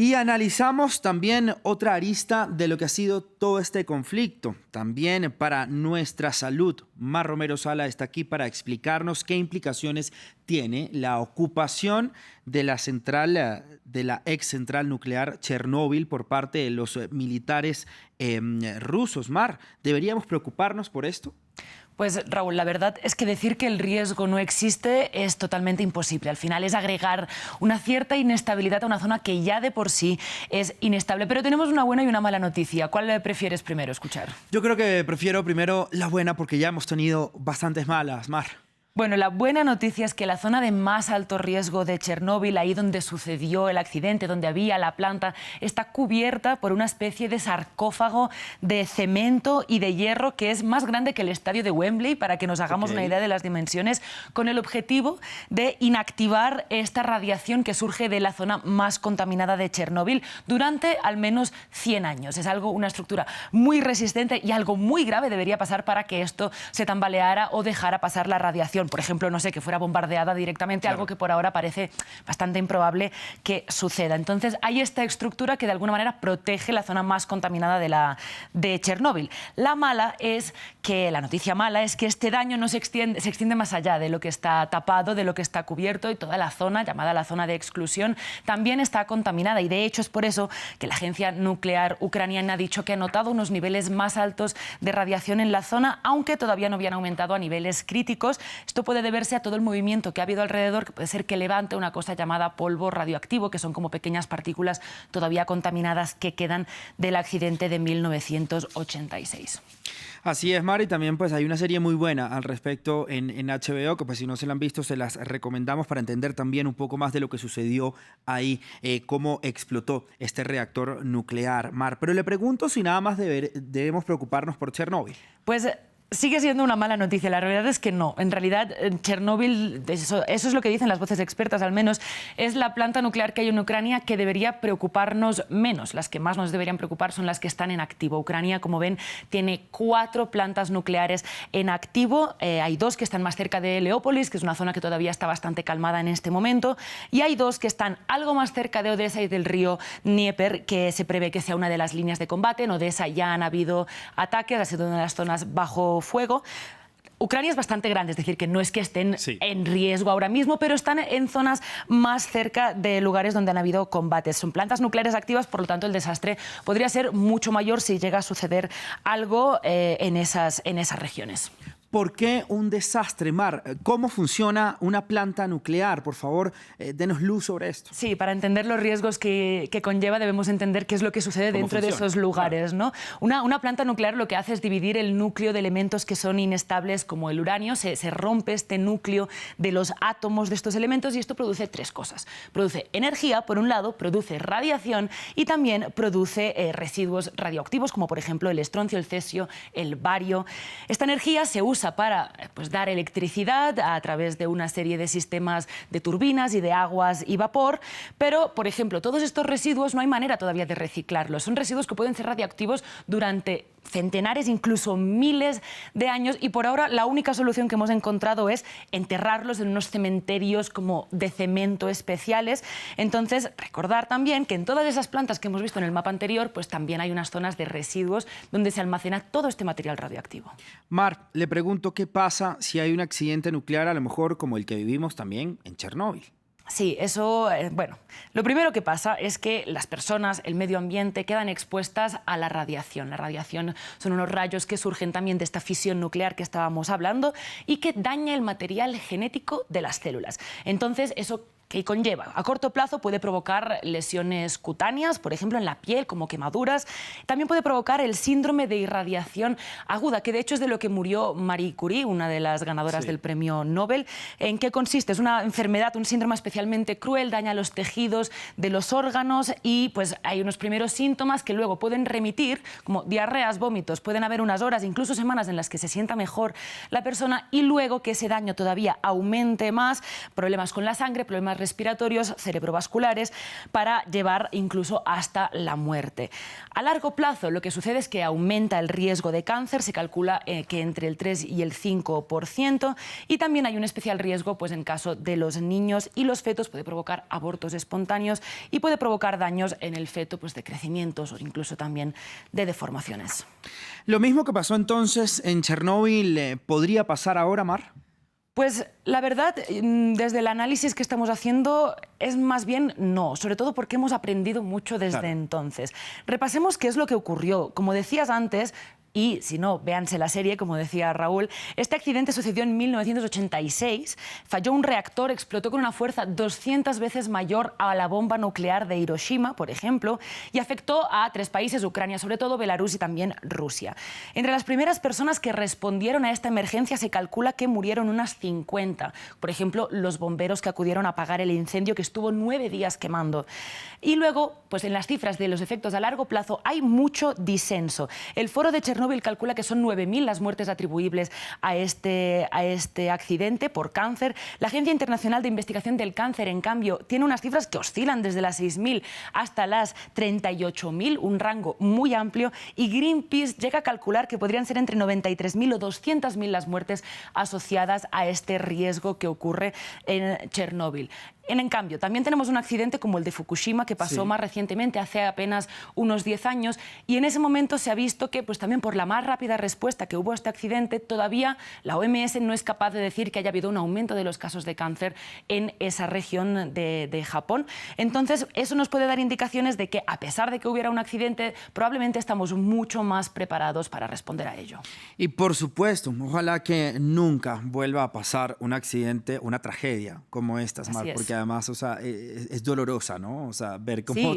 Y analizamos también otra arista de lo que ha sido todo este conflicto, también para nuestra salud. Mar Romero Sala está aquí para explicarnos qué implicaciones tiene la ocupación de la ex central nuclear Chernóbil por parte de los militares rusos. Mar, ¿deberíamos preocuparnos por esto? Pues Raúl, la verdad es que decir que el riesgo no existe es totalmente imposible. Al final es agregar una cierta inestabilidad a una zona que ya de por sí es inestable. Pero tenemos una buena y una mala noticia. ¿Cuál prefieres primero escuchar? Yo creo que prefiero primero la buena porque ya hemos tenido bastantes malas, Mar. Bueno, la buena noticia es que la zona de más alto riesgo de Chernóbil, ahí donde sucedió el accidente, donde había la planta, está cubierta por una especie de sarcófago de cemento y de hierro que es más grande que el estadio de Wembley, para que nos hagamos una idea de las dimensiones, con el objetivo de inactivar esta radiación que surge de la zona más contaminada de Chernóbil durante al menos 100 años. Es una estructura muy resistente y algo muy grave debería pasar para que esto se tambaleara o dejara pasar la radiación. Por ejemplo, no sé, que fuera bombardeada directamente, claro. Algo que por ahora parece bastante improbable que suceda. Entonces, hay esta estructura que de alguna manera protege la zona más contaminada de Chernóbil. La noticia mala es que este daño no se extiende más allá de lo que está tapado, de lo que está cubierto, y toda la zona, llamada la zona de exclusión, también está contaminada. Y de hecho es por eso que la agencia nuclear ucraniana ha dicho que ha notado unos niveles más altos de radiación en la zona, aunque todavía no habían aumentado a niveles críticos. Esto puede deberse a todo el movimiento que ha habido alrededor, que puede ser que levante una cosa llamada polvo radioactivo, que son como pequeñas partículas todavía contaminadas que quedan del accidente de 1986. Así es, Mar, y también pues hay una serie muy buena al respecto en HBO, que pues si no se la han visto se las recomendamos para entender también un poco más de lo que sucedió ahí, cómo explotó este reactor nuclear, Mar. Pero le pregunto si nada más debemos preocuparnos por Chernóbil. Pues sigue siendo una mala noticia. La realidad es que no. En realidad, Chernóbil, eso es lo que dicen las voces expertas, al menos, es la planta nuclear que hay en Ucrania que debería preocuparnos menos. Las que más nos deberían preocupar son las que están en activo. Ucrania, como ven, tiene 4 plantas nucleares en activo. Hay 2 que están más cerca de Leópolis, que es una zona que todavía está bastante calmada en este momento, y hay 2 que están algo más cerca de Odessa y del río Dnieper, que se prevé que sea una de las líneas de combate. En Odessa ya han habido ataques, ha sido una de las zonas bajo fuego. Ucrania es bastante grande, es decir, que no es que estén en riesgo ahora mismo, pero están en zonas más cerca de lugares donde han habido combates. Son plantas nucleares activas, por lo tanto el desastre podría ser mucho mayor si llega a suceder algo en esas regiones. ¿Por qué un desastre, Mar? ¿Cómo funciona una planta nuclear? Por favor, denos luz sobre esto. Sí, para entender los riesgos que conlleva debemos entender qué es lo que sucede dentro de esos lugares, ¿no? Una planta nuclear lo que hace es dividir el núcleo de elementos que son inestables, como el uranio. Se rompe este núcleo de los átomos de estos elementos y esto produce 3 cosas. Produce energía, por un lado, produce radiación y también produce residuos radioactivos, como por ejemplo el estroncio, el cesio, el bario. Esta energía se usa para dar electricidad a través de una serie de sistemas de turbinas y de aguas y vapor, pero, por ejemplo, todos estos residuos no hay manera todavía de reciclarlos. Son residuos que pueden ser radioactivos durante centenares, incluso miles de años, y por ahora la única solución que hemos encontrado es enterrarlos en unos cementerios como de cemento especiales. Entonces, recordar también que en todas esas plantas que hemos visto en el mapa anterior, pues también hay unas zonas de residuos donde se almacena todo este material radioactivo. Mar, le pregunto qué pasa si hay un accidente nuclear, a lo mejor como el que vivimos también en Chernóbil. Sí, eso, bueno, lo primero que pasa es que las personas, el medio ambiente, quedan expuestas a la radiación. La radiación son unos rayos que surgen también de esta fisión nuclear que estábamos hablando y que daña el material genético de las células. Entonces, eso que conlleva. A corto plazo puede provocar lesiones cutáneas, por ejemplo en la piel, como quemaduras. También puede provocar el síndrome de irradiación aguda, que de hecho es de lo que murió Marie Curie, una de las ganadoras del premio Nobel. ¿En qué consiste? Es una enfermedad, un síndrome especialmente cruel, daña los tejidos de los órganos y pues hay unos primeros síntomas que luego pueden remitir, como diarreas, vómitos. Pueden haber unas horas, incluso semanas en las que se sienta mejor la persona y luego que ese daño todavía aumente más, problemas con la sangre, problemas problemas respiratorios, cerebrovasculares, para llevar incluso hasta la muerte. A largo plazo, lo que sucede es que aumenta el riesgo de cáncer, se calcula que entre el 3 y el 5%, y también hay un especial riesgo pues, en caso de los niños y los fetos, puede provocar abortos espontáneos y puede provocar daños en el feto pues, de crecimientos o incluso también de deformaciones. Lo mismo que pasó entonces en Chernóbil, ¿podría pasar ahora, Mar? Pues la verdad, desde el análisis que estamos haciendo, es más bien no, sobre todo porque hemos aprendido mucho desde entonces. Repasemos qué es lo que ocurrió. Como decías antes, y si no, véanse la serie, como decía Raúl, este accidente sucedió en 1986, falló un reactor, explotó con una fuerza 200 veces mayor a la bomba nuclear de Hiroshima, por ejemplo, y afectó a 3 países, Ucrania sobre todo, Belarus y también Rusia. Entre las primeras personas que respondieron a esta emergencia se calcula que murieron unas 50. Por ejemplo, los bomberos que acudieron a apagar el incendio que estuvo 9 días quemando. Y luego, pues en las cifras de los efectos a largo plazo hay mucho disenso. El Foro de Chernóbil calcula que son 9.000 las muertes atribuibles a este accidente por cáncer. La Agencia Internacional de Investigación del Cáncer, en cambio, tiene unas cifras que oscilan desde las 6.000 hasta las 38.000, un rango muy amplio, y Greenpeace llega a calcular que podrían ser entre 93.000 o 200.000 las muertes asociadas a este riesgo que ocurre en Chernóbil. En cambio, también tenemos un accidente como el de Fukushima, que pasó más recientemente, hace apenas unos 10 años, y en ese momento se ha visto que, pues también por la más rápida respuesta que hubo a este accidente, todavía la OMS no es capaz de decir que haya habido un aumento de los casos de cáncer en esa región de Japón. Entonces, eso nos puede dar indicaciones de que, a pesar de que hubiera un accidente, probablemente estamos mucho más preparados para responder a ello. Y por supuesto, ojalá que nunca vuelva a pasar un accidente, una tragedia como estas, Mar, porque además, o sea, es dolorosa, ¿no? O sea, ver cómo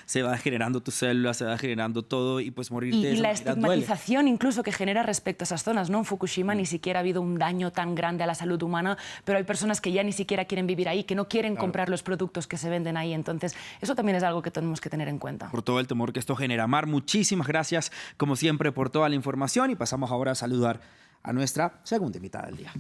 se va generando tus células, se va generando todo y pues morirte de esa la manera estigmatización incluso que genera respecto a esas zonas, ¿no? En Fukushima ni siquiera ha habido un daño tan grande a la salud humana, pero hay personas que ya ni siquiera quieren vivir ahí, que no quieren comprar los productos que se venden ahí. Entonces, eso también es algo que tenemos que tener en cuenta. Por todo el temor que esto genera. Mar, muchísimas gracias, como siempre, por toda la información y pasamos ahora a saludar a nuestra segunda invitada del día.